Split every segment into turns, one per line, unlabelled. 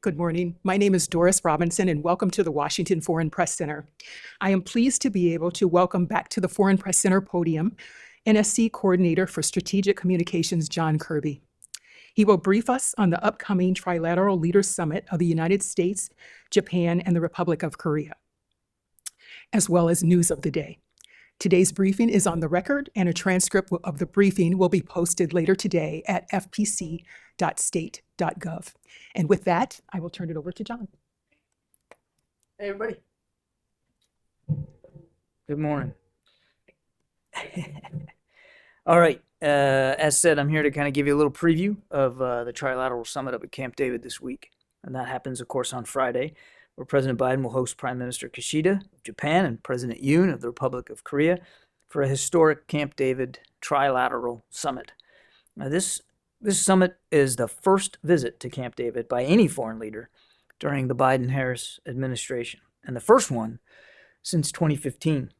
Good morning. My name is Doris Robinson, and welcome to the Washington Foreign Press Center. I am pleased to be able to welcome back to the Foreign Press Center podium NSC Coordinator for Strategic Communications, John Kirby. He will brief us on the upcoming Trilateral Leaders Summit of the United States, Japan, and the Republic of Korea, as well as news of the day. Today's briefing is on the record, and a transcript of the briefing will be posted later today at fpc.state.gov. And with that, I will turn it over to John.
Hey, everybody. Good morning. All right. As said, I'm here to kind of give you a little preview of the Trilateral Summit up at Camp David this week. And that happens, of course, on Friday, where President Biden will host Prime Minister Kishida of Japan and President Yoon of the Republic of Korea for a historic Camp David Trilateral Summit. Now, this summit is the first visit to Camp David by any foreign leader during the Biden-Harris administration, and the first one since 2015.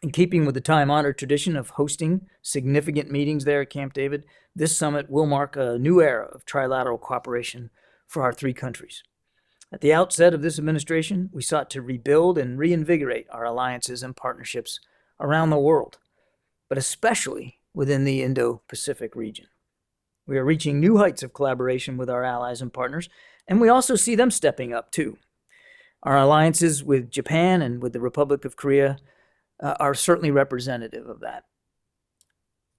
In keeping with the time-honored tradition of hosting significant meetings there at Camp David, this summit will mark a new era of trilateral cooperation for our three countries. At the outset of this administration, we sought to rebuild and reinvigorate our alliances and partnerships around the world, but especially within the Indo-Pacific region. We are reaching new heights of collaboration with our allies and partners, and we also see them stepping up too. Our alliances with Japan and with the Republic of Korea are certainly representative of that.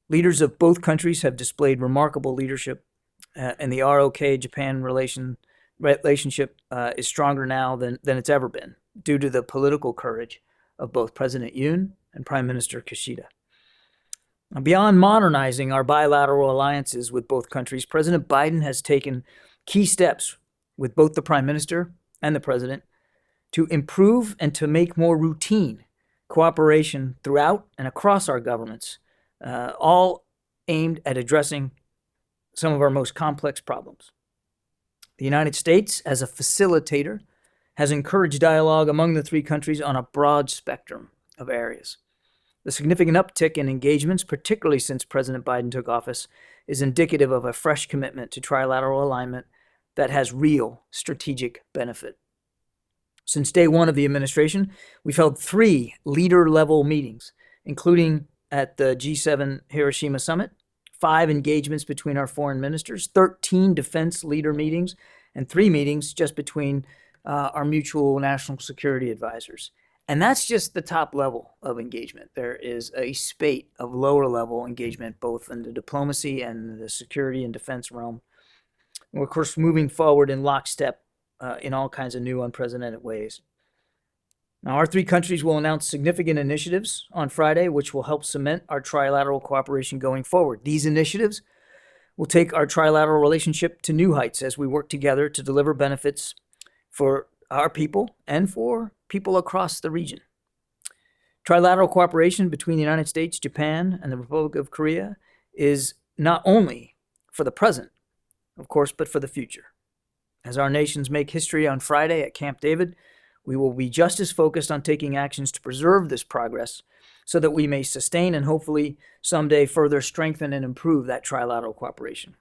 Leaders of both countries have displayed remarkable leadership, and the ROK-Japan relationship is stronger now than it's ever been, due to the political courage of both President Yoon and Prime Minister Kishida. Now, beyond modernizing our bilateral alliances with both countries, President Biden has taken key steps with both the Prime Minister and the President to improve and to make more routine cooperation throughout and across our governments, all aimed at addressing some of our most complex problems. The United States, as a facilitator, has encouraged dialogue among the three countries on a broad spectrum of areas. The significant uptick in engagements, particularly since President Biden took office, is indicative of a fresh commitment to trilateral alignment that has real strategic benefit. Since day one of the administration, we've held 3 leader-level meetings, including at the G7 Hiroshima Summit, 5 engagements between our foreign ministers, 13 defense leader meetings, and 3 meetings just between our mutual national security advisors. And that's just the top level of engagement. There is a spate of lower level engagement, both in the diplomacy and the security and defense realm. We're, of course, moving forward in lockstep in all kinds of new unprecedented ways. Now, our 3 countries will announce significant initiatives on Friday, which will help cement our trilateral cooperation going forward. These initiatives will take our trilateral relationship to new heights as we work together to deliver benefits for our people and for people across the region. Trilateral cooperation between the United States, Japan, and the Republic of Korea is not only for the present, of course, but for the future. As our nations make history on Friday at Camp David, we will be just as focused on taking actions to preserve this progress so that we may sustain and hopefully someday further strengthen and improve that trilateral cooperation.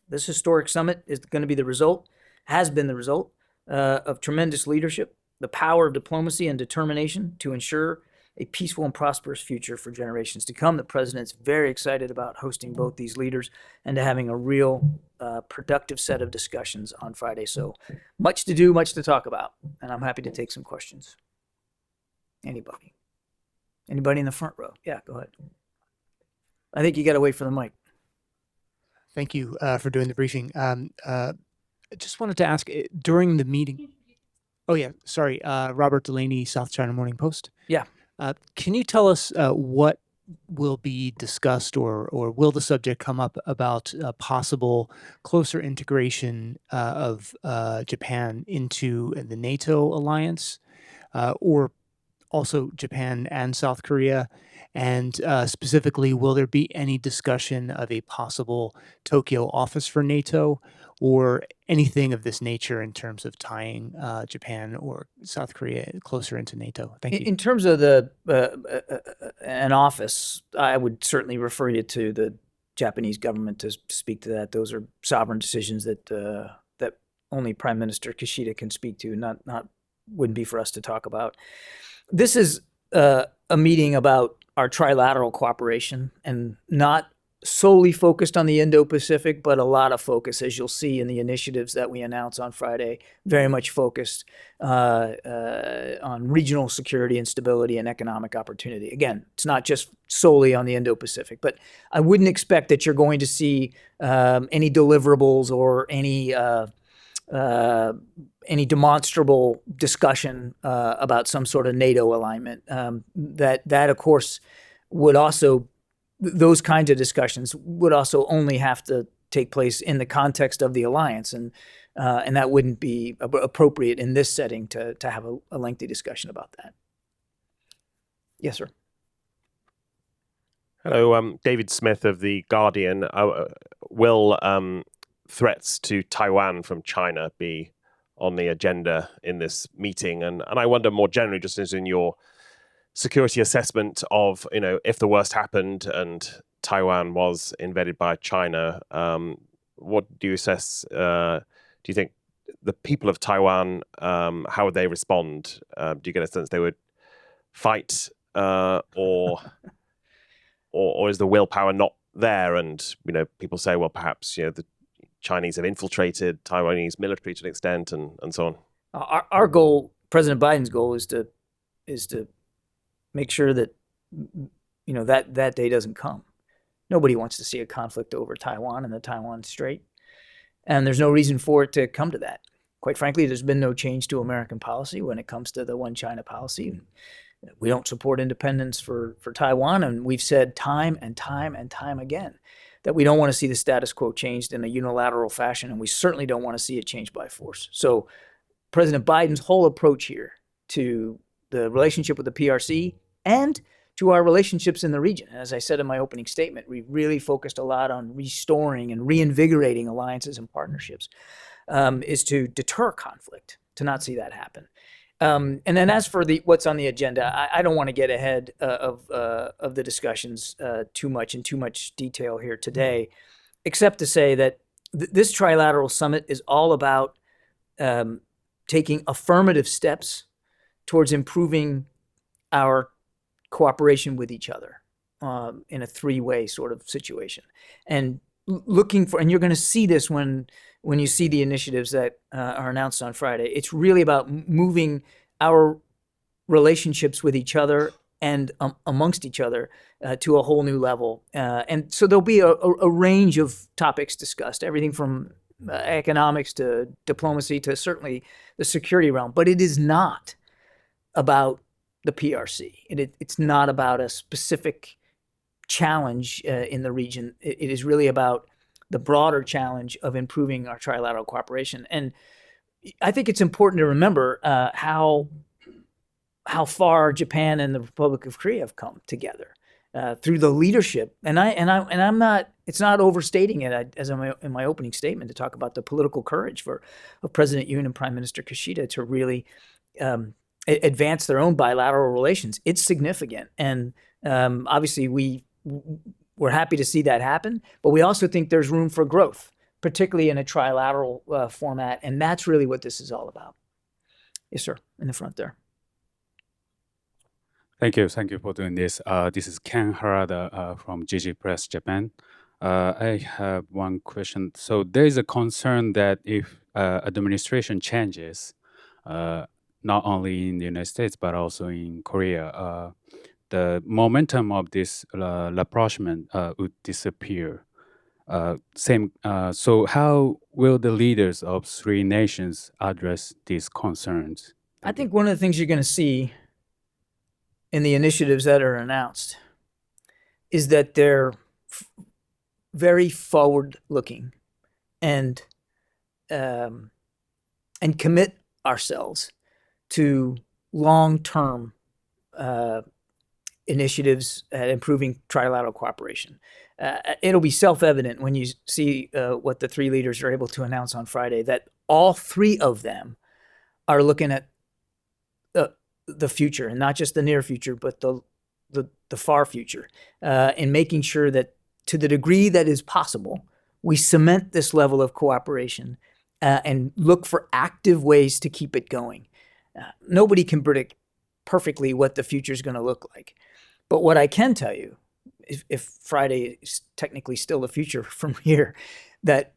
This historic summit is going to be the result, has been the result, of tremendous leadership, the power of diplomacy and determination to ensure a peaceful and prosperous future for generations to come. The president's very excited about hosting both these leaders and to having a real productive set of discussions on Friday. So much to do, much to talk about, and I'm happy to take some questions. Anybody? Anybody in the front row? Yeah, go ahead. I think you got to wait for the mic.
Thank you for doing the briefing. I just wanted to ask, during the meeting, Robert Delaney, South China Morning Post.
Yeah.
Can you tell us what will be discussed or will the subject come up about possible closer integration of Japan into the NATO alliance or also Japan and South Korea? And specifically, will there be any discussion of a possible Tokyo office for NATO or anything of this nature in terms of tying Japan or South Korea closer into NATO? Thank you.
In terms of an office, I would certainly refer you to the Japanese government to speak to that. Those are sovereign decisions that only Prime Minister Kishida can speak to, wouldn't be for us to talk about. This is a meeting about our trilateral cooperation and not solely focused on the Indo-Pacific, but a lot of focus, as you'll see in the initiatives that we announce on Friday, very much focused on regional security and stability and economic opportunity. Again, it's not just solely on the Indo-Pacific, but I wouldn't expect that you're going to see any deliverables or any demonstrable discussion about some sort of NATO alignment. That of course would also, those kinds of discussions would also only have to take place in the context of the alliance, and that wouldn't be appropriate in this setting to have a lengthy discussion about that. Yes, sir.
Hello, David Smith of The Guardian. Will threats to Taiwan from China be on the agenda in this meeting? And I wonder more generally, just as in your security assessment of, if the worst happened and Taiwan was invaded by China, what do you assess? Do you think the people of Taiwan, how would they respond? Do you get a sense they would fight, or is the willpower not there? And people say, well, perhaps the Chinese have infiltrated Taiwanese military to an extent, and so on.
Our goal, President Biden's goal, is to make sure that that day doesn't come. Nobody wants to see a conflict over Taiwan and the Taiwan Strait, and there's no reason for it to come to that. Quite frankly, there's been no change to American policy when it comes to the One China policy. We don't support independence for Taiwan, and we've said time and time and time again that we don't want to see the status quo changed in a unilateral fashion, and we certainly don't want to see it changed by force. So President Biden's whole approach here to the relationship with the PRC and to our relationships in the region, and as I said in my opening statement, we really focused a lot on restoring and reinvigorating alliances and partnerships, is to deter conflict, to not see that happen. And then as for what's on the agenda, I don't want to get ahead of the discussions too much detail here today, except to say that this trilateral summit is all about taking affirmative steps towards improving our cooperation with each other in a three-way sort of situation, and looking for, and you're going to see this when you see the initiatives that are announced on Friday. It's really about moving our relationships with each other and amongst each other to a whole new level. And so there'll be a range of topics discussed, everything from economics to diplomacy to certainly the security realm. But it is not about the PRC. It's not about a specific challenge in the region. It is really about the broader challenge of improving our trilateral cooperation. And I think it's important to remember how far Japan and the Republic of Korea have come together through the leadership. And I'm not. It's not overstating it, as in my opening statement, to talk about the political courage of President Yoon and Prime Minister Kishida to really advance their own bilateral relations. It's significant, and obviously we're happy to see that happen. But we also think there's room for growth, particularly in a trilateral format, and that's really what this is all about. Yes, sir, in the front there.
Thank you for doing this. This is Ken Harada from GG Press Japan. I have one question. So there is a concern that if administration changes, not only in the United States but also in Korea, the momentum of this rapprochement would disappear. So how will the leaders of three nations address these concerns?
I think one of the things you're going to see in the initiatives that are announced is that they're very forward-looking and commit ourselves to long-term initiatives at improving trilateral cooperation. It'll be self-evident when you see what the three leaders are able to announce on Friday, that all three of them are looking at the future, and not just the near future, but the far future, in making sure that to the degree that is possible, we cement this level of cooperation and look for active ways to keep it going. Nobody can predict perfectly what the future is going to look like. But what I can tell you, if Friday is technically still the future from here, that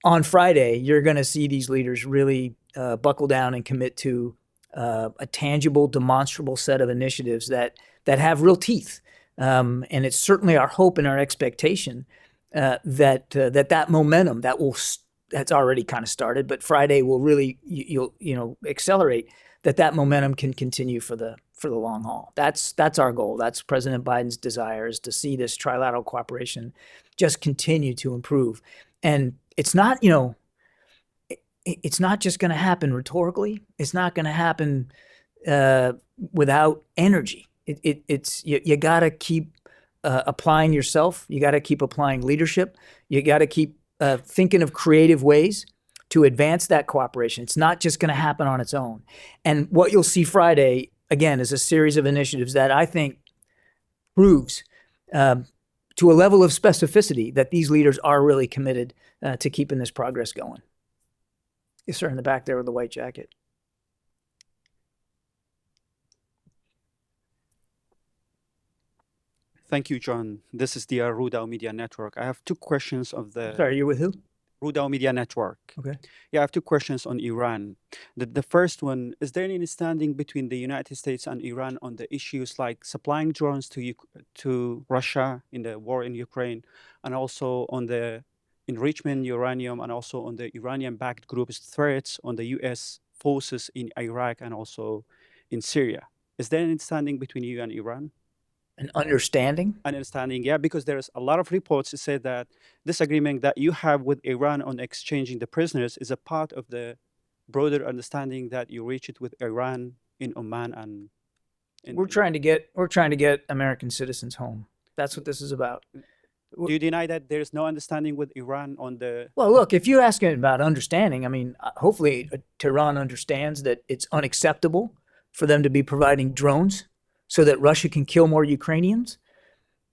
on Friday, you're going to see these leaders really buckle down and commit to a tangible, demonstrable set of initiatives that have real teeth. And it's certainly our hope and our expectation that momentum that's already kind of started, but Friday will really you'll accelerate that momentum can continue for the long haul. That's our goal. That's President Biden's desire, is to see this trilateral cooperation just continue to improve. And it's not, it's not just going to happen rhetorically. It's not going to happen without energy. It's you got to keep applying yourself. You got to keep applying leadership. You got to keep thinking of creative ways to advance that cooperation. It's not just going to happen on its own. And what you'll see Friday, again, is a series of initiatives that I think proves to a level of specificity that these leaders are really committed to keeping this progress going. Yes, sir, in the back there with the white jacket.
Thank you, John. This is the Rudao Media Network. I have two questions of the
Sorry, you're with who?
Rudao Media Network.
Okay.
Yeah, I have two questions on Iran. The first one, is there any understanding between the United States and Iran on the issues like supplying drones to Russia in the war in Ukraine, and also on the enrichment uranium, and also on the Iranian-backed groups' threats on the U.S. forces in Iraq and also in Syria? Is there an understanding between you and Iran?
An understanding?
Understanding, yeah, because there's a lot of reports that say that this agreement that you have with Iran on exchanging the prisoners is a part of the broader understanding that you reach it with Iran in Oman and.
We're trying to get American citizens home. That's what this is about.
Do you deny that there's no understanding with Iran on the?
Well, look, if you're asking about understanding, I mean, hopefully Tehran understands that it's unacceptable for them to be providing drones so that Russia can kill more Ukrainians.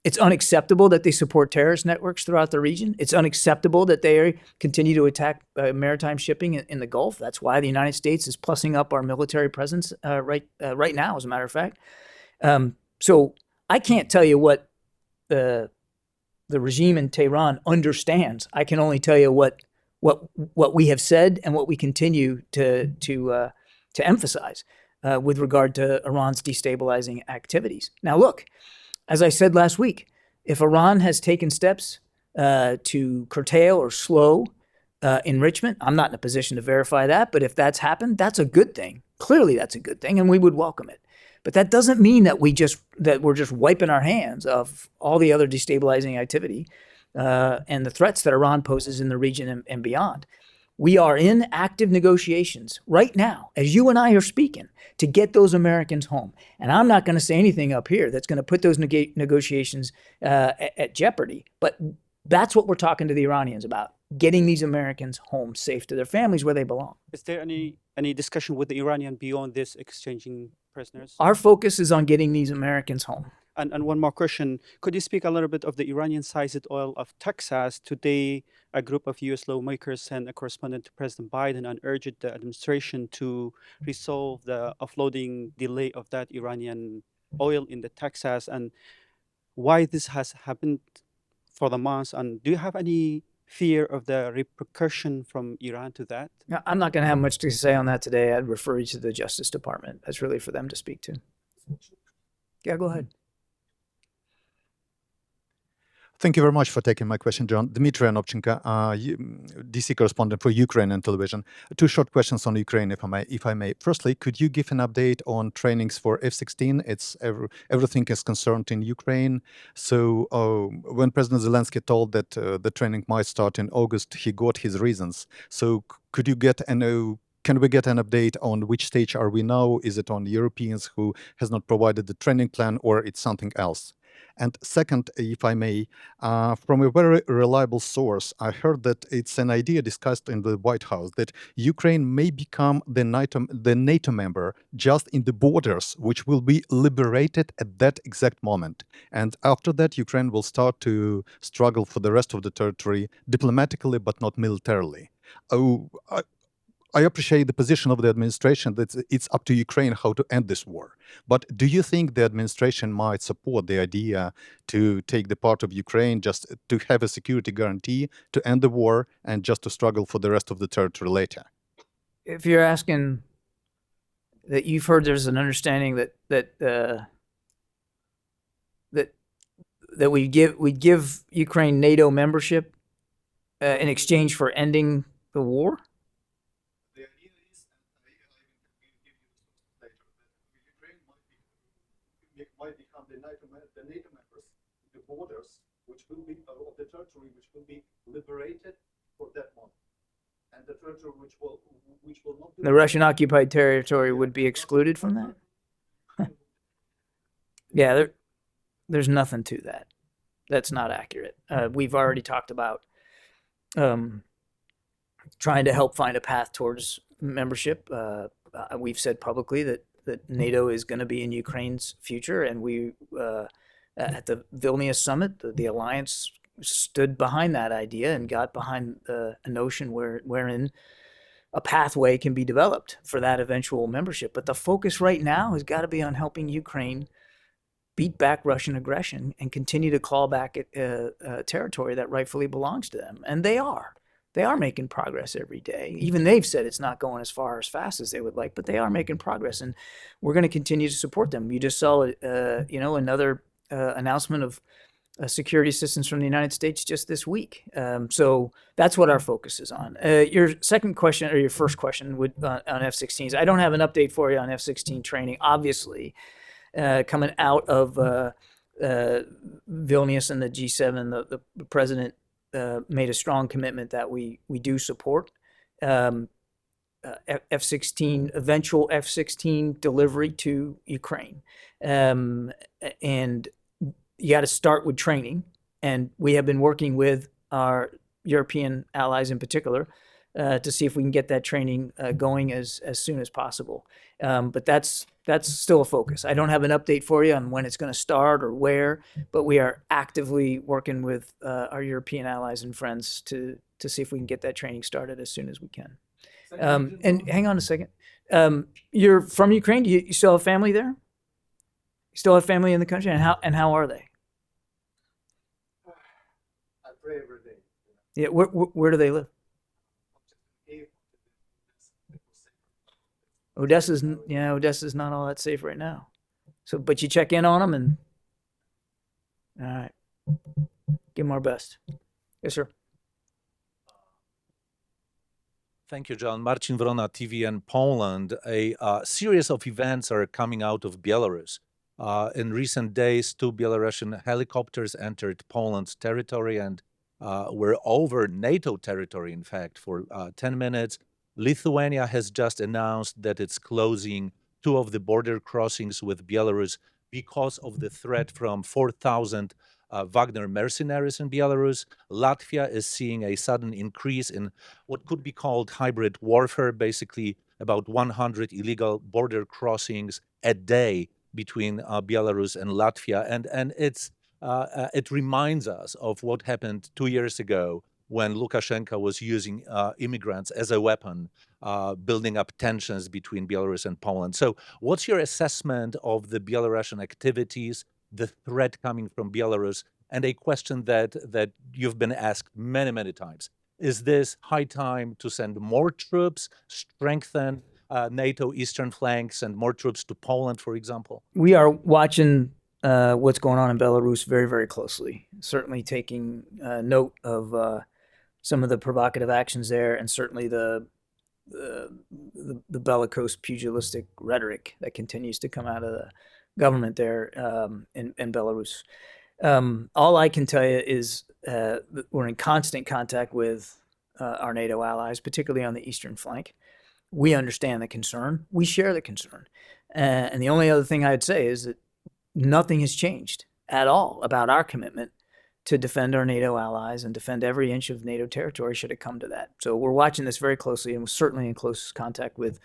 It's unacceptable that they support terrorist networks throughout the region. It's unacceptable that they continue to attack maritime shipping in the Gulf. That's why the United States is plussing up our military presence right now, as a matter of fact. So I can't tell you what the regime in Tehran understands. I can only tell you what we have said and what we continue to emphasize with regard to Iran's destabilizing activities. Now, look, as I said last week, if Iran has taken steps to curtail or slow enrichment, I'm not in a position to verify that, but if that's happened, that's a good thing. Clearly, that's a good thing, and we would welcome it. But that doesn't mean that we're just wiping our hands of all the other destabilizing activity and the threats that Iran poses in the region and beyond. We are in active negotiations right now, as you and I are speaking, to get those Americans home. And I'm not going to say anything up here that's going to put those negotiations at jeopardy. But that's what we're talking to the Iranians about, getting these Americans home safe to their families where they belong.
Is there any discussion with the Iranian beyond this exchanging prisoners?
Our focus is on getting these Americans home.
And one more question. Could you speak a little bit of the Iranian-sized oil of Texas? Today, a group of U.S. lawmakers sent a correspondent to President Biden and urged the administration to resolve the offloading delay of that Iranian oil in the Texas, and why this has happened for the months. And do you have any fear of the repercussion from Iran to that?
Now, I'm not going to have much to say on that today. I'd refer you to the Justice Department. That's really for them to speak to. Yeah, go ahead.
Thank you very much for taking my question, John. Dmitry Anopchenko, DC correspondent for Ukrainian television. Two short questions on Ukraine, if I may. Firstly, could you give an update on trainings for F-16? Everything is concerned in Ukraine. So when President Zelensky told that the training might start in August, he got his reasons. So could you get can we get an update on which stage are we now? Is it on Europeans who has not provided the training plan, or it's something else? And second, if I may, from a very reliable source, I heard that it's an idea discussed in the White House that Ukraine may become the NATO member just in the borders, which will be liberated at that exact moment. And after that, Ukraine will start to struggle for the rest of the territory diplomatically, but not militarily. I appreciate the position of the administration that it's up to Ukraine how to end this war. But do you think the administration might support the idea to take the part of Ukraine just to have a security guarantee to end the war and just to struggle for the rest of the territory later?
If you're asking that, you've heard there's an understanding that we give Ukraine NATO membership in exchange for ending the war.
The idea is, and I will give you later, that Ukraine might become the NATO members, the borders which will be of the territory which will be liberated for that moment, and the territory which will not be
The Russian occupied territory would be excluded from that. Yeah, there's nothing to that. That's not accurate. We've already talked about trying to help find a path towards membership. We've said publicly that NATO is going to be in Ukraine's future, and we at the Vilnius summit, the alliance stood behind that idea and got behind a notion wherein a pathway can be developed for that eventual membership. But the focus right now has got to be on helping Ukraine beat back Russian aggression and continue to claw back at territory that rightfully belongs to them. And they are. They are making progress every day. Even they've said it's not going as far as fast as they would like, but they are making progress, and we're going to continue to support them. You just saw, another announcement of security assistance from the United States just this week. So that's what our focus is on. Your second question, or your first question on F-16s, I don't have an update for you on F-16 training. Obviously, coming out of Vilnius and the G7, the president made a strong commitment that we do support F-16, eventual F-16 delivery to Ukraine. And you got to start with training. And we have been working with our European allies in particular to see if we can get that training going as soon as possible. But that's still a focus. I don't have an update for you on when it's going to start or where, but we are actively working with our European allies and friends to see if we can get that training started as soon as we can. And hang on a second. You're from Ukraine. Do you still have family there? You still have family in the country, and how are they?
I pray every day.
Yeah, where do they live? Odessa's not all that safe right now. So, but you check in on them, and all right, give them our best. Yes, sir.
Thank you, John. Marcin Wrona, TVN Poland. A series of events are coming out of Belarus. In recent days, 2 Belarusian helicopters entered Poland's territory and were over NATO territory, in fact, for 10 minutes. Lithuania has just announced that it's closing 2 of the border crossings with Belarus because of the threat from 4,000 Wagner mercenaries in Belarus. Latvia is seeing a sudden increase in what could be called hybrid warfare, basically about 100 illegal border crossings a day between Belarus and Latvia. And it reminds us of what happened 2 years ago when Lukashenko was using immigrants as a weapon, building up tensions between Belarus and Poland. So what's your assessment of the Belarusian activities, the threat coming from Belarus, and a question that you've been asked many, many times? Is this high time to send more troops, strengthen NATO eastern flanks, and more troops to Poland, for example?
We are watching what's going on in Belarus very, very closely. Certainly taking note of some of the provocative actions there, and certainly the bellicose, pugilistic rhetoric that continues to come out of the government there in Belarus. All I can tell you is we're in constant contact with our NATO allies, particularly on the eastern flank. We understand the concern. We share the concern. And the only other thing I'd say is that nothing has changed at all about our commitment to defend our NATO allies and defend every inch of NATO territory should it come to that. So we're watching this very closely, and we're certainly in close contact with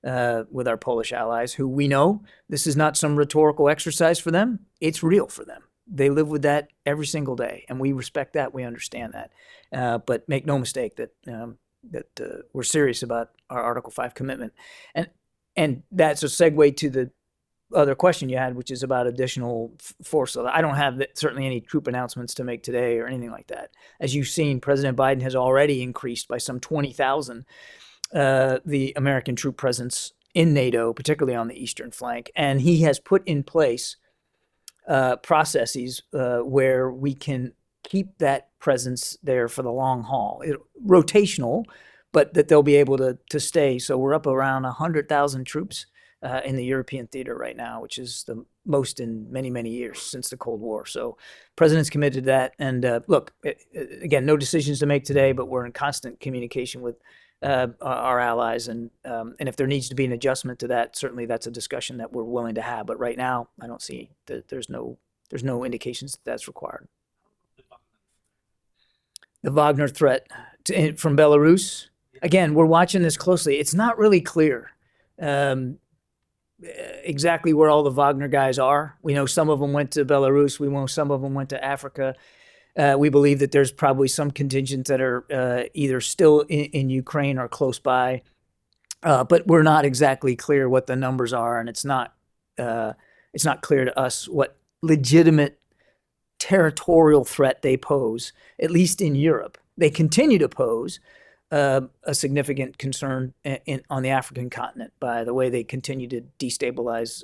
our Polish allies, who we know this is not some rhetorical exercise for them. It's real for them. They live with that every single day, and we respect that. We understand that. But make no mistake that we're serious about our Article 5 commitment. And that's a segue to the other question you had, which is about additional force. So I don't have certainly any troop announcements to make today or anything like that. As you've seen, President Biden has already increased by some 20,000 the American troop presence in NATO, particularly on the eastern flank. And he has put in place processes where we can keep that presence there for the long haul. Rotational, but that they'll be able to stay. So we're up around 100,000 troops in the European theater right now, which is the most in many, many years since the Cold War. So president's committed to that. And look, again, no decisions to make today, but we're in constant communication with our allies. And if there needs to be an adjustment to that, certainly that's a discussion that we're willing to have. But right now, I don't see that there's no indications that that's required. The Wagner threat from Belarus. Again, we're watching this closely. It's not really clear exactly where all the Wagner guys are. We know some of them went to Belarus. We know some of them went to Africa. We believe that there's probably some contingents that are either still in Ukraine or close by, but we're not exactly clear what the numbers are, and it's not clear to us what legitimate territorial threat they pose, at least in Europe. They continue to pose a significant concern on the African continent by the way they continue to destabilize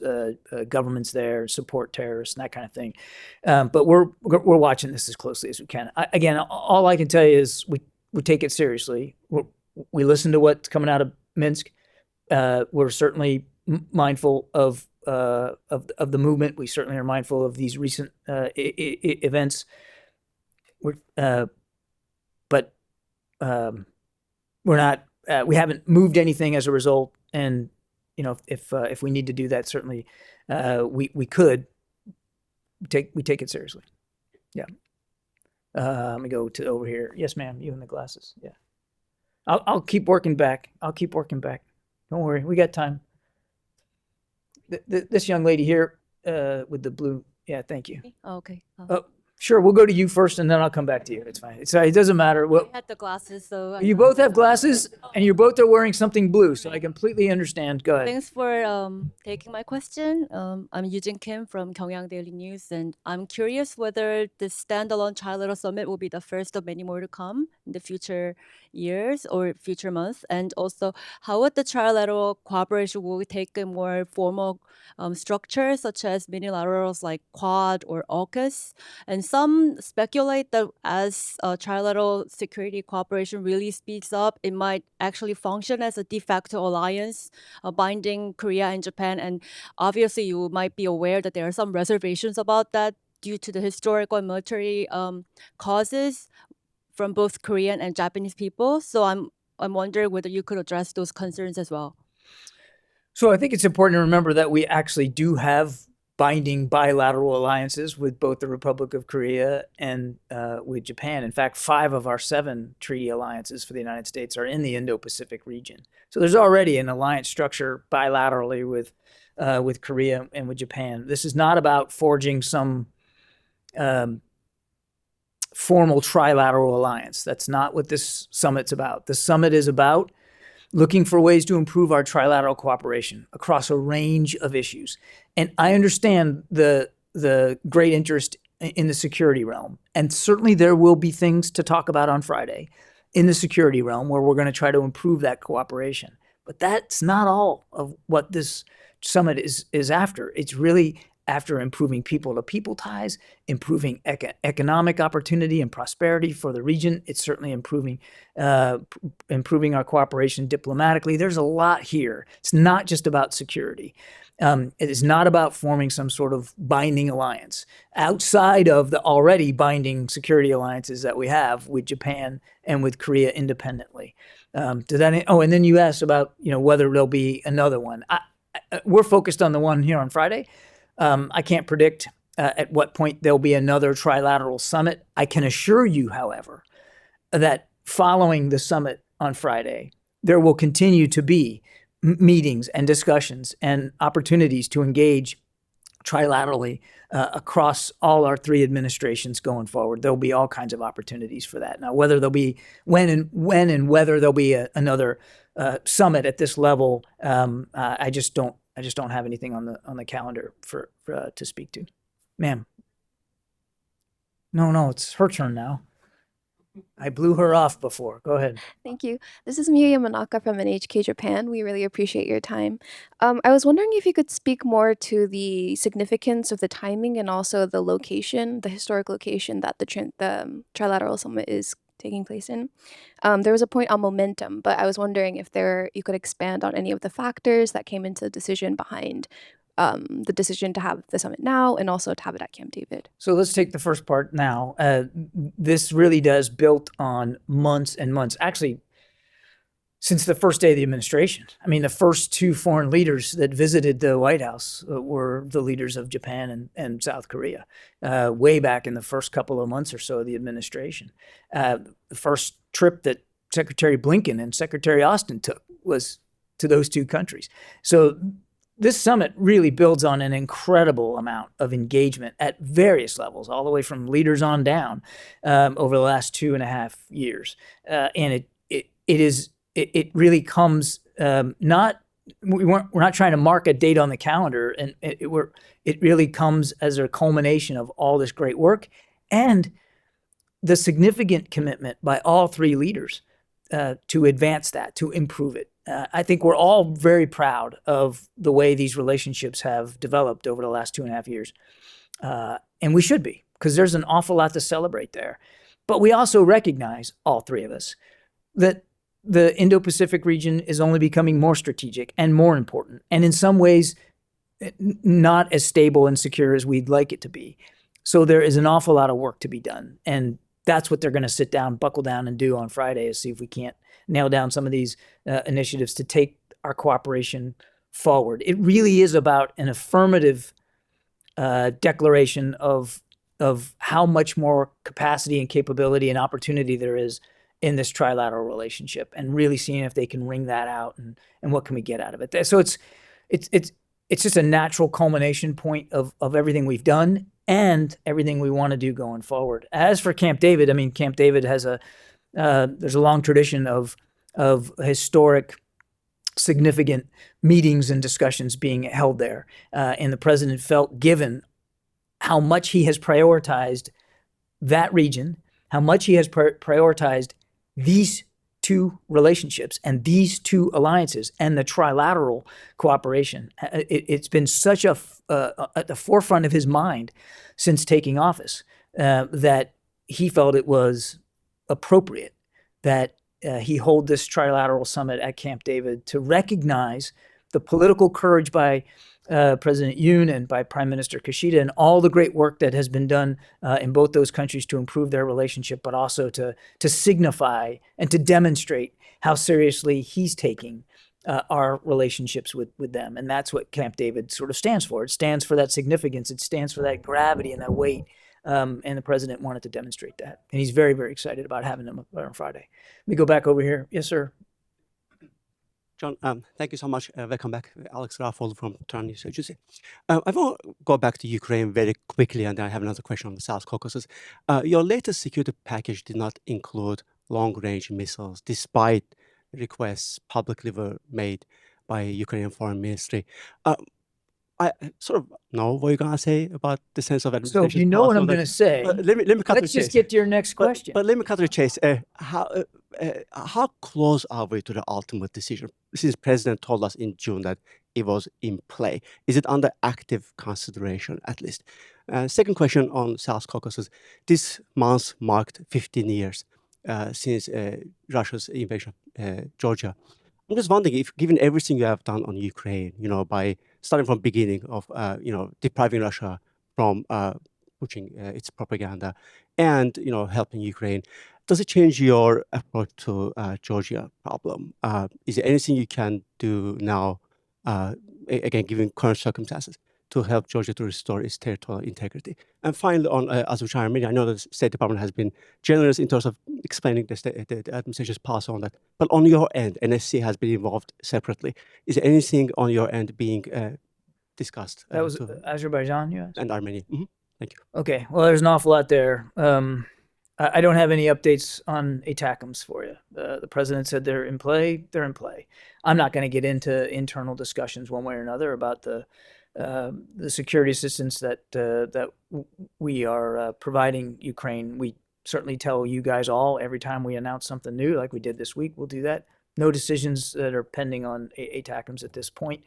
governments there, support terrorists, and that kind of thing. But we're watching this as closely as we can. Again, all I can tell you is we take it seriously. We listen to what's coming out of Minsk. We're certainly mindful of the movement. We certainly are mindful of these recent events. But we're not. We haven't moved anything as a result. And if we need to do that, certainly we could. We take it seriously. Yeah. Let me go to over here. Yes, ma'am. You in the glasses. Yeah. I'll keep working back. Don't worry. We got time. This young lady here with the blue. Yeah, thank you.
Okay.
Sure, we'll go to you first, and then I'll come back to you. It's fine. It doesn't matter. Well,
I had the glasses, so
you both have glasses, and you both are wearing something blue, so I completely understand. Go ahead.
Thanks for taking my question. I'm Eugene Kim from Gyeongyang Daily News, and I'm curious whether the standalone trilateral summit will be the first of many more to come in the future years or future months, and also how would the trilateral cooperation will take a more formal structure, such as minilaterals like Quad or AUKUS, and some speculate that as trilateral security cooperation really speeds up, it might actually function as a de facto alliance binding Korea and Japan. And obviously, you might be aware that there are some reservations about that due to the historical and military causes from both Korean and Japanese people. So I'm wondering whether you could address those concerns as well.
So I think it's important to remember that we actually do have binding bilateral alliances with both the Republic of Korea and with Japan. In fact, 5 of our 7 treaty alliances for the United States are in the Indo-Pacific region. So there's already an alliance structure bilaterally with Korea and with Japan. This is not about forging some formal trilateral alliance. That's not what this summit's about. The summit is about looking for ways to improve our trilateral cooperation across a range of issues. And I understand the great interest in the security realm. And certainly there will be things to talk about on Friday in the security realm where we're going to try to improve that cooperation. But that's not all of what this summit is after. It's really after improving people-to-people ties, improving economic opportunity and prosperity for the region. It's certainly improving our cooperation diplomatically. There's a lot here. It's not just about security. It is not about forming some sort of binding alliance outside of the already binding security alliances that we have with Japan and with Korea independently. And then you asked about whether there'll be another one. We're focused on the one here on Friday. I can't predict at what point there'll be another trilateral summit. I can assure you, however, that following the summit on Friday, there will continue to be meetings and discussions and opportunities to engage trilaterally across all our three administrations going forward. There'll be all kinds of opportunities for that. Now, whether there'll be when and whether there'll be another summit at this level, I just don't have anything on the calendar for to speak to. Ma'am. No, it's her turn now. I blew her off before. Go ahead.
Thank you. This is Miya Yamanaka from NHK Japan. We really appreciate your time. I was wondering if you could speak more to the significance of the timing and also the location, the historic location that the Trilateral Summit is taking place in. There was a point on momentum, but I was wondering if you could expand on any of the factors that came into the decision behind the decision to have the summit now and also to have it at Camp David.
So let's take the first part now. This really does built on months and months, actually, since the first day of the administration. I mean, the first two foreign leaders that visited the White House were the leaders of Japan and South Korea, way back in the first couple of months or so of the administration. The first trip that Secretary Blinken and Secretary Austin took was to those two countries. So this summit really builds on an incredible amount of engagement at various levels, all the way from leaders on down over the last 2.5 years. And it really comes we're not trying to mark a date on the calendar, and it really comes as a culmination of all this great work and the significant commitment by all three leaders to advance that, to improve it. I think we're all very proud of the way these relationships have developed over the last 2.5 years. And we should be, because there's an awful lot to celebrate there. But we also recognize, all three of us, that the Indo-Pacific region is only becoming more strategic and more important, and in some ways, not as stable and secure as we'd like it to be. So there is an awful lot of work to be done. And that's what they're going to sit down, buckle down, and do on Friday, is see if we can't nail down some of these initiatives to take our cooperation forward. It really is about an affirmative declaration of how much more capacity and capability and opportunity there is in this trilateral relationship, and really seeing if they can wring that out and what can we get out of it. So it's just a natural culmination point of everything we've done and everything we want to do going forward. As for Camp David, I mean, Camp David has there's a long tradition of historic, significant meetings and discussions being held there. And the president felt, given how much he has prioritized that region, how much he has prioritized these two relationships and these two alliances and the trilateral cooperation, it's been such at the forefront of his mind since taking office that he felt it was appropriate that he hold this trilateral summit at Camp David to recognize the political courage by President Yoon and by Prime Minister Kishida, and all the great work that has been done in both those countries to improve their relationship, but also to signify and to demonstrate how seriously he's taking our relationships with them. And that's what Camp David sort of stands for. It stands for that significance. It stands for that gravity and that weight. And the president wanted to demonstrate that. And he's very, very excited about having them on Friday. Let me go back over here. Yes, sir.
John, thank you so much. Welcome back. Alex Raffol from Tran News Agency. I want to go back to Ukraine very quickly, and then I have another question on the South Caucasus. Your latest security package did not include long-range missiles, despite requests publicly were made by Ukrainian Foreign Ministry. I sort of know what you're going to say about the sense of
So
administration.
if you know what I'm going to say,
let me cut to the
let's just
chase.
get to your next question.
But let me cut to the chase. How close are we to the ultimate decision? Since President told us in June that it was in play, is it under active consideration at least? Second question on South Caucasus. This month marked 15 years since Russia's invasion of Georgia. I'm just wondering if, given everything you have done on Ukraine, by starting from beginning of, depriving Russia from pushing its propaganda and, helping Ukraine, does it change your approach to Georgia problem? Is there anything you can do now, again, given current circumstances, to help Georgia to restore its territorial integrity? And finally, on Azerbaijan Armenia, I know that the State Department has been generous in terms of explaining the administration's policy on that. But on your end, NSC has been involved separately. Is there anything on your end being
discussed?
That was Azerbaijan, you asked?
And Armenia. Thank you.
Okay. Well, there's an awful lot there. I don't have any updates on ATACMS for you. The president said they're in play. They're in play. I'm not going to get into internal discussions one way or another about the security assistance that we are providing Ukraine. We certainly tell you guys all every time we announce something new, like we did this week. We'll do that. No decisions that are pending on ATACMS at this point.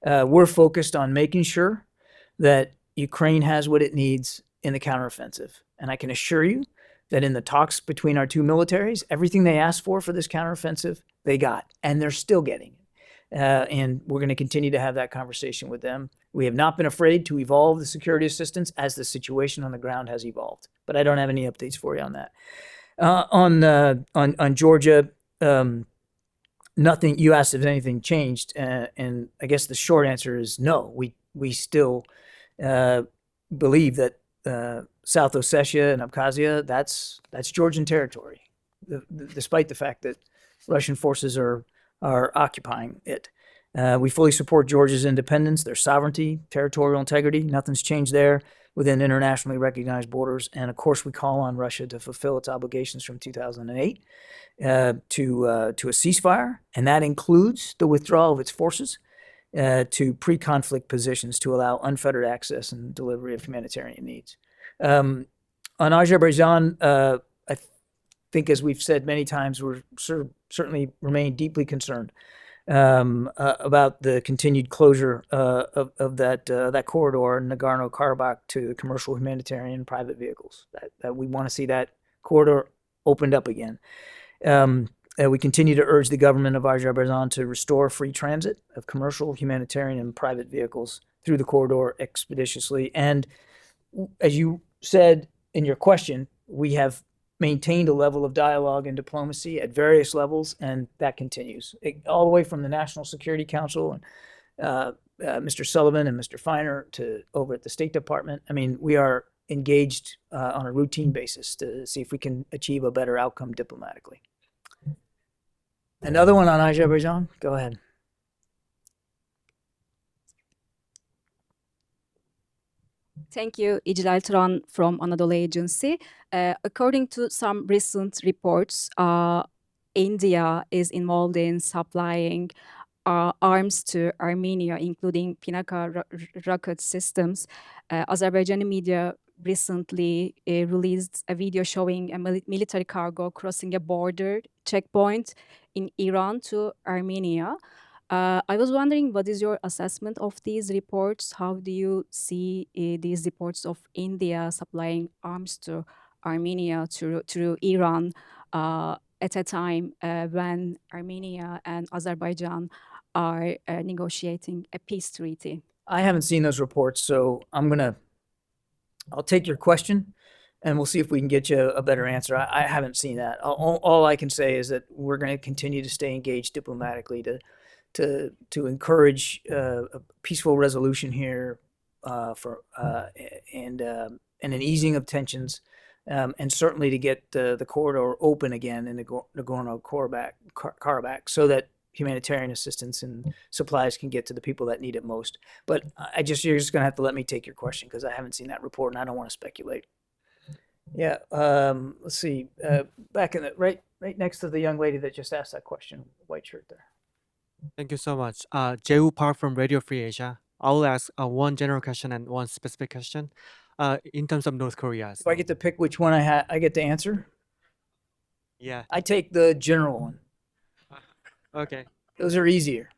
We're focused on making sure that Ukraine has what it needs in the counteroffensive. And I can assure you that in the talks between our two militaries, everything they asked for this counteroffensive, they got, and they're still getting it. And we're going to continue to have that conversation with them. We have not been afraid to evolve the security assistance as the situation on the ground has evolved. But I don't have any updates for you on that. On Georgia, nothing. You asked if anything changed, and I guess the short answer is no. We still believe that South Ossetia and Abkhazia, that's Georgian territory, despite the fact that Russian forces are occupying it. We fully support Georgia's independence, their sovereignty, territorial integrity. Nothing's changed there within internationally recognized borders. And of course, we call on Russia to fulfill its obligations from 2008 to a ceasefire, and that includes the withdrawal of its forces to pre-conflict positions to allow unfettered access and delivery of humanitarian needs. On Azerbaijan, I think, as we've said many times, we're certainly remain deeply concerned about the continued closure of that corridor in Nagorno-Karabakh to commercial, humanitarian, private vehicles. That we want to see that corridor opened up again. We continue to urge the government of Azerbaijan to restore free transit of commercial, humanitarian, and private vehicles through the corridor expeditiously. And as you said in your question, we have maintained a level of dialogue and diplomacy at various levels, and that continues all the way from the National Security Council and Mr. Sullivan and Mr. Feiner to over at the State Department. I mean, we are engaged on a routine basis to see if we can achieve a better outcome diplomatically. Another one on Azerbaijan? Go ahead.
Thank you, İclal Turan from Anadolu Agency. According to some recent reports, India is involved in supplying arms to Armenia, including Pinaka rocket systems. Azerbaijani media recently released a video showing a military cargo crossing a border checkpoint in Iran to Armenia. I was wondering, what is your assessment of these reports? How do you see these reports of India supplying arms to Armenia through Iran at a time when Armenia and Azerbaijan are negotiating a peace treaty?
I haven't seen those reports, so I'll take your question and we'll see if we can get you a better answer. I haven't seen that. All I can say is that we're going to continue to stay engaged diplomatically to encourage a peaceful resolution here and an easing of tensions, and certainly to get the corridor open again in Nagorno-Karabakh so that humanitarian assistance and supplies can get to the people that need it most. But you're just going to have to let me take your question because I haven't seen that report and I don't want to speculate. Yeah, let's see. Back in the right next to the young lady that just asked that question, white shirt there.
Thank you so much. Jehu Park from Radio Free Asia. I will ask one general question and one specific question. In terms of North Korea.
If I get to pick which one I get to answer?
Yeah.
I take the general one.
Okay.
Those are easier.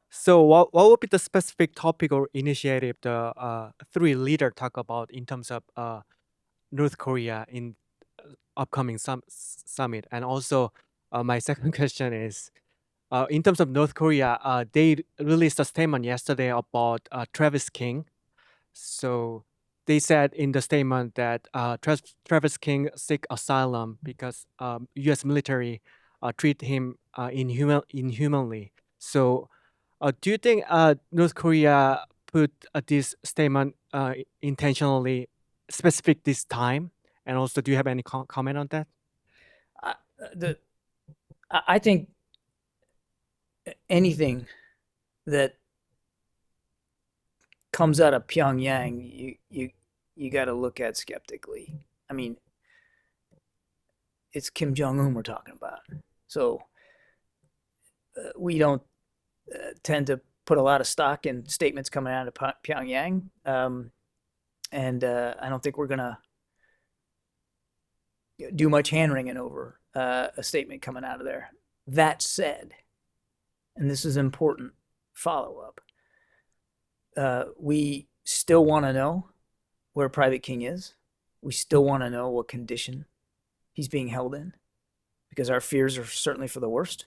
So what would be the specific topic or initiative the three leaders talk about in terms of North Korea in upcoming summit? And also my second question is, in terms of North Korea, they released a statement yesterday about Travis King. So they said in the statement that Travis King seek asylum because U.S. military treat him inhumanly. So do you think North Korea put this statement intentionally specific this time? And also, do you have any comment on that?
I think anything that comes out of Pyongyang, you got to look at skeptically. I mean, it's Kim Jong-un we're talking about. So we don't tend to put a lot of stock in statements coming out of Pyongyang. And I don't think we're going to do much hand-wringing over a statement coming out of there. That said, and this is important follow-up, we still want to know where Private King is. We still want to know what condition he's being held in, because our fears are certainly for the worst.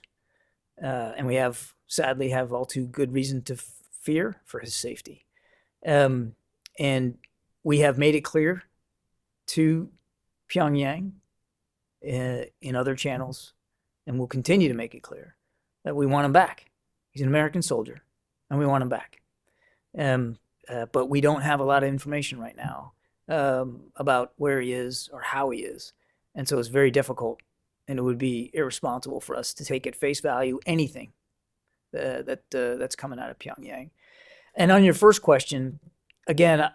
And we sadly have all too good reason to fear for his safety. And we have made it clear to Pyongyang in other channels, and we'll continue to make it clear that we want him back. He's an American soldier, and we want him back. But we don't have a lot of information right now about where he is or how he is. And so it's very difficult, and it would be irresponsible for us to take at face value anything that's coming out of Pyongyang. And on your first question, again,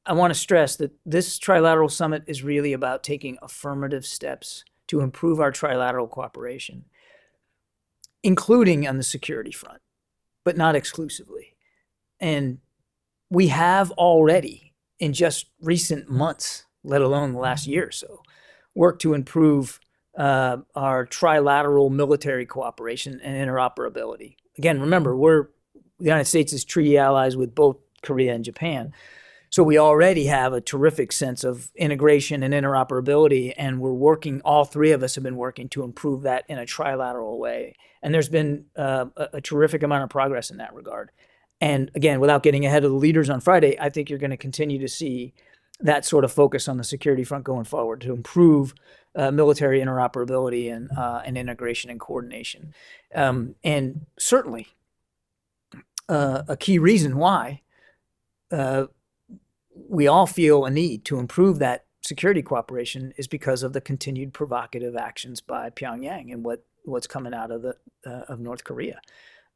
I want to stress that this trilateral summit is really about taking affirmative steps to improve our trilateral cooperation, including on the security front, but not exclusively. And we have already, in just recent months, let alone the last year or so, worked to improve our trilateral military cooperation and interoperability. Again, remember, the United States is treaty allies with both Korea and Japan. So we already have a terrific sense of integration and interoperability, and all three of us have been working to improve that in a trilateral way. And there's been a terrific amount of progress in that regard. And again, without getting ahead of the leaders on Friday, I think you're going to continue to see that sort of focus on the security front going forward to improve military interoperability and integration and coordination. And certainly a key reason why we all feel a need to improve that security cooperation is because of the continued provocative actions by Pyongyang and what's coming out of North Korea.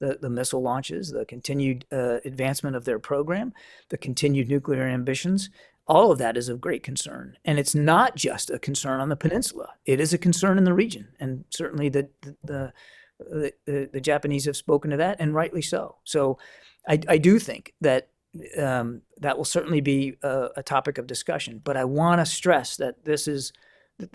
The missile launches, the continued advancement of their program, the continued nuclear ambitions, all of that is of great concern. And it's not just a concern on the peninsula. It is a concern in the region. And certainly the Japanese have spoken to that, and rightly so. So I do think that that will certainly be a topic of discussion. But I want to stress that this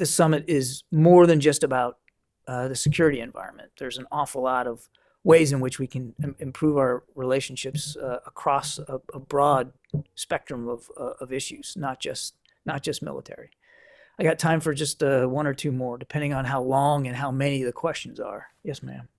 summit is more than just about the security environment. There's an awful lot of ways in which we can improve our relationships across a broad spectrum of issues, not just military. I got time for just one or two more, depending on how long and how many the questions are. Yes, ma'am.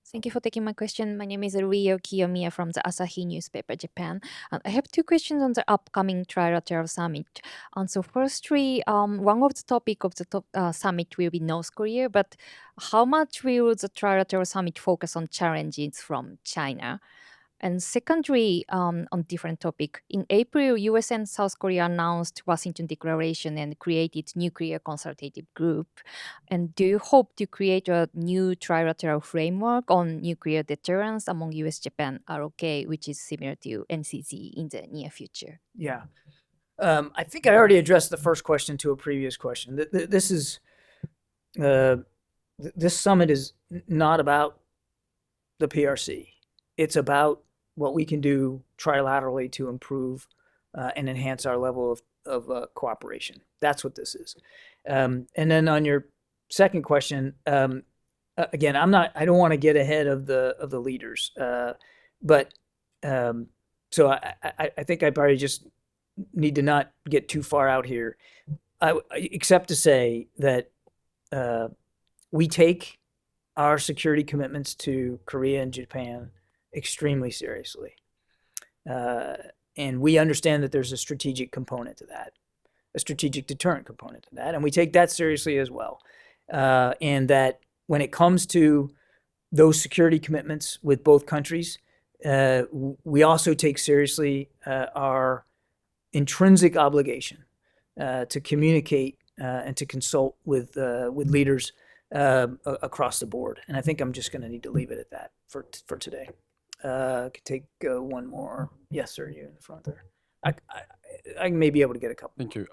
Thank you for taking my question. My name is Ryo Kiyomiya from the Asahi newspaper, Japan. I have two questions on the upcoming Trilateral Summit. So firstly, one of the topic of the summit will be North Korea, but how much will the Trilateral Summit focus on challenges from China? And secondly, on different topic, in April, US and South Korea announced Washington Declaration and created Nuclear Consultative Group. And do you hope to create a new trilateral framework on nuclear deterrence among US, Japan, ROK, which is similar to NCC in the near future?
Yeah. I think I already addressed the first question to a previous question. This summit is not about the PRC. It's about what we can do trilaterally to improve and enhance our level of cooperation. That's what this is. And then on your second question, again, I don't want to get ahead of the leaders, but so I think I probably just need to not get too far out here, except to say that we take our security commitments to Korea and Japan extremely seriously. And we understand that there's a strategic component to that, a strategic deterrent component to that, and we take that seriously as well. And that when it comes to those security commitments with both countries, we also take seriously our intrinsic obligation to communicate and to consult with leaders across the board. And I think I'm just going to need to leave it at that. for today. Could take one more. Yes, sir. You in the front there. I may be able to get a couple.
Thank you.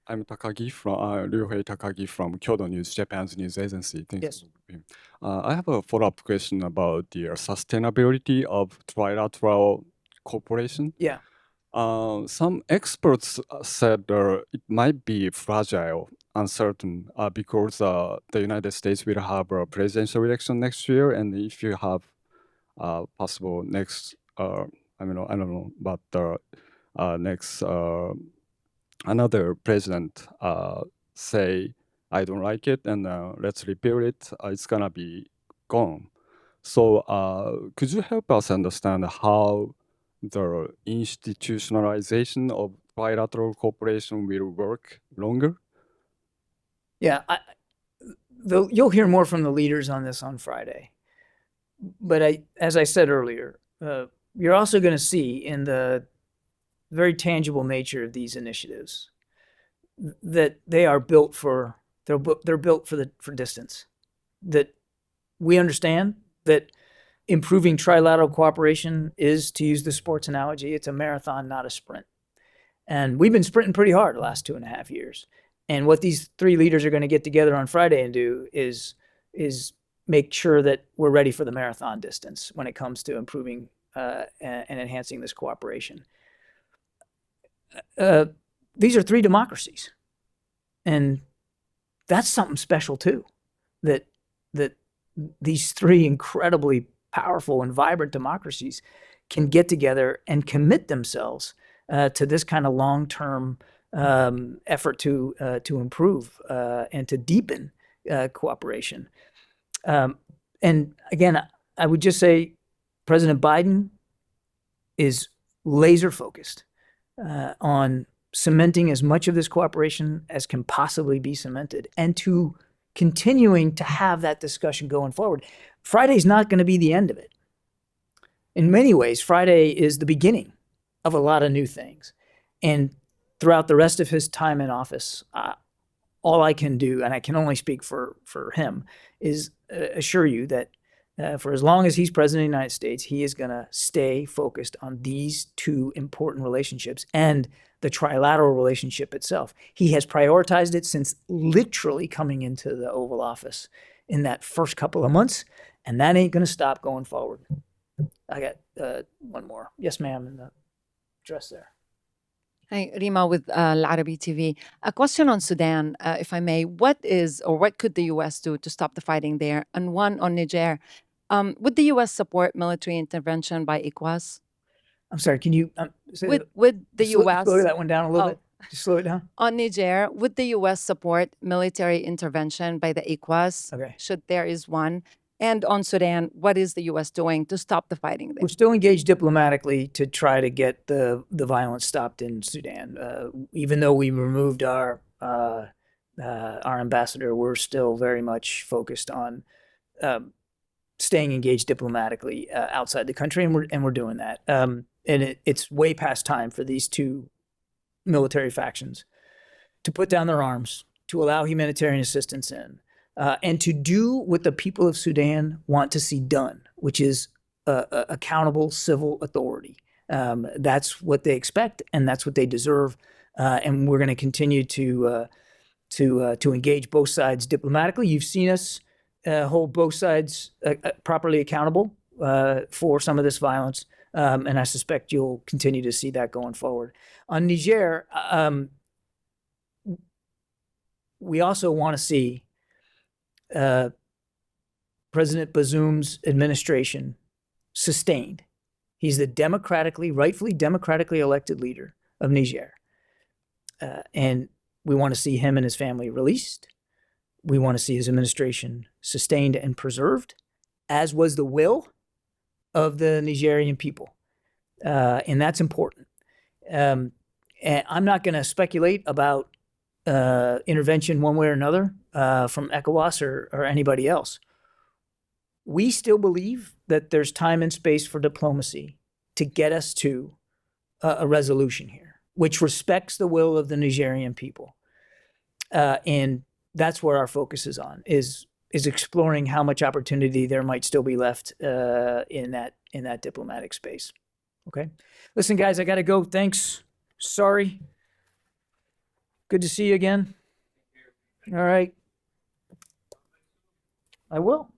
I'm Takagi from Ryuhei Takagi from Kyodo News, Japan's news agency. Thanks.
Yes.
I have a follow-up question about the sustainability of trilateral cooperation.
Yeah.
Some experts said it might be fragile, uncertain, because the United States will have a presidential election next year, and if you have possible next, I don't know, but next another president say, I don't like it, and let's repeal it, it's gonna be gone. So could you help us understand how the institutionalization of bilateral cooperation will work longer?
Yeah, you'll hear more from the leaders on this on Friday. But as I said earlier, you're also going to see in the very tangible nature of these initiatives that they are built for they're built for distance. That we understand that improving trilateral cooperation is, to use the sports analogy, it's a marathon, not a sprint. And we've been sprinting pretty hard the last 2.5 years. And what these three leaders are going to get together on Friday and do is make sure that we're ready for the marathon distance when it comes to improving and enhancing this cooperation. These are three democracies. And that's something special too, that these three incredibly powerful and vibrant democracies can get together and commit themselves to this kind of long-term effort to improve and to deepen cooperation. And again, I would just say President Biden is laser focused on cementing as much of this cooperation as can possibly be cemented, and to continuing to have that discussion going forward. Friday's not going to be the end of it. In many ways, Friday is the beginning of a lot of new things. And throughout the rest of his time in office, all I can do, and I can only speak for him, is assure you that for as long as he's president of the United States, he is going to stay focused on these two important relationships and the trilateral relationship itself. He has prioritized it since literally coming into the Oval Office in that first couple of months, and that ain't going to stop going forward. I got one more. Yes, ma'am, in the dress there.
Hi, Rima with Al-Arabi TV. A question on Sudan, if I may. What could the U.S. do to stop the fighting there? And one on Niger. Would the U.S. support military intervention by ECOWAS?
I'm sorry, can you say
Would the U.S.
slow that one down a little bit? Just slow it down.
On Niger, would the U.S. support military intervention by the ECOWAS?
Okay.
Should there is one? And on Sudan, what is the U.S. doing to stop the fighting there?
We're still engaged diplomatically to try to get the violence stopped in Sudan. Even though we removed our ambassador, we're still very much focused on staying engaged diplomatically outside the country, and we're doing that. And it's way past time for these two military factions to put down their arms, to allow humanitarian assistance in. And to do what the people of Sudan want to see done, which is accountable civil authority. That's what they expect, and that's what they deserve. And we're going to continue to engage both sides diplomatically. You've seen us hold both sides properly accountable for some of this violence, and I suspect you'll continue to see that going forward. On Niger, we also want to see President Bazoum's administration sustained. He's the rightfully democratically elected leader of Niger. And we want to see him and his family released. We want to see his administration sustained and preserved, as was the will of the Nigerian people. And that's important. And I'm not going to speculate about intervention one way or another from ECOWAS or anybody else. We still believe that there's time and space for diplomacy to get us to a resolution here, which respects the will of the Nigerian people. And that's where our focus is on, is is exploring how much opportunity there might still be left in that diplomatic space. Okay. Listen, guys, I got to go. Thanks. Sorry. Good to see you again. All right. I will.